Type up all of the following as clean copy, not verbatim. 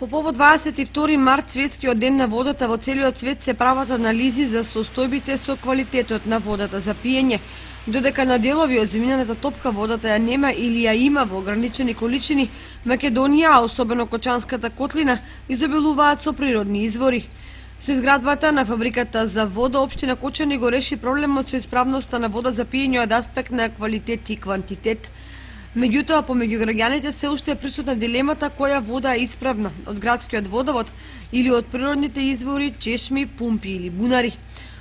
По повод 22 март, светскиот ден на водата, во целиот свет се прават анализи за состојбите со квалитетот на водата за пиење. Додека на делови од земјаната топка водата ја нема или ја има во ограничени количини, Македонија, а особено Кочанската котлина, изобилуваат со природни извори. Со изградбата на фабриката за вода, општина Кочани го реши проблемот со исправноста на вода за пиење од аспект на квалитет и квантитет. Меѓутоа, помеѓу граѓаните се уште е присутна дилемата која вода е исправна, од градскиот водовод или од природните извори, чешми, пумпи или бунари.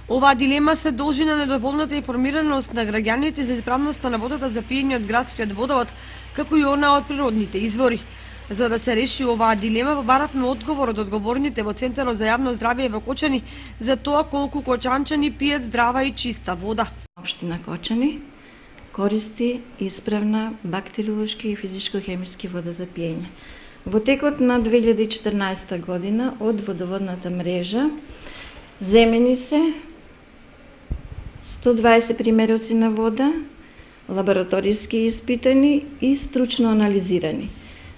Оваа дилема се должи на недоволната информираност на граѓаните за исправноста на водата за пиење од градскиот водовод, како и она од природните извори. За да се реши оваа дилема, побаравме одговор од одговорните во Центарот за јавно здравје во Кочани за тоа колку кочанчани пијат здрава и чиста вода. Општина Кочани користи исправна бактериолошки и физичко-хемиски вода за пиење. Во текот на 2014 година од водоводната мрежа земени се 120 примероци на вода, лабораториски испитани и стручно анализирани.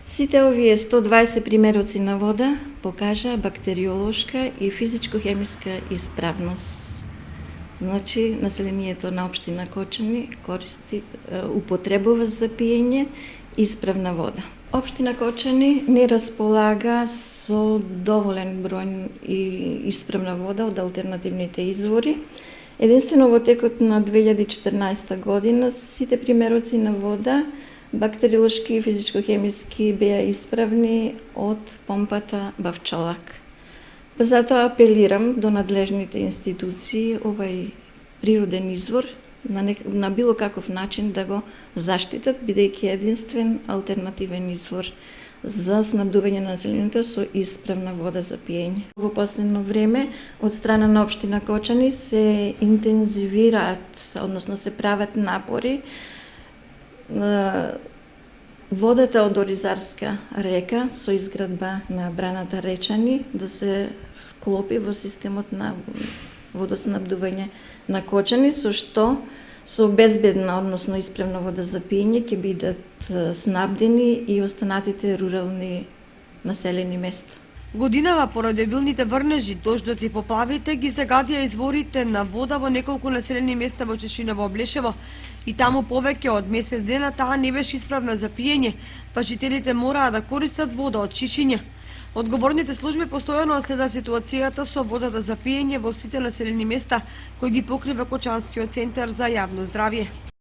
Сите овие 120 примероци на вода покажаа бактериолошка и физичко-хемиска исправност. Значи, населението на општина Кочани употребува за пиење исправна вода. Општина Кочани не располага со доволен број и исправна вода од алтернативните извори. Единствено во текот на 2014 година сите примероци на вода бактериолошки и физичко-хемиски беа исправни од помпата Бавчалак. Затоа апелирам до надлежните институции овај природен извор на било каков начин да го заштитат, бидејќи единствен алтернативен извор за снабдување на населението со исправна вода за пиење. Во последно време од страна на општина Кочани се интензивираат, односно се прават напори водата од Оризарска река со изградба на браната Речани да се вклопи во системот на водоснабдување на Кочани, со што со безбедна, односно исправна вода за пиење ќе бидат снабдени и останатите рурални населени места. Годинава поради обилните врнежи, дождот и поплавите ги загадија изворите на вода во неколку населени места во Чешиново Облешево и таму повеќе од месец дена таа не беше исправна за пиење, па жителите мораа да користат вода од чичиња. Одговорните служби постојано следат ситуацијата со водата за пиење во сите населени места кои ги покрива Кочанскиот центар за јавно здравје.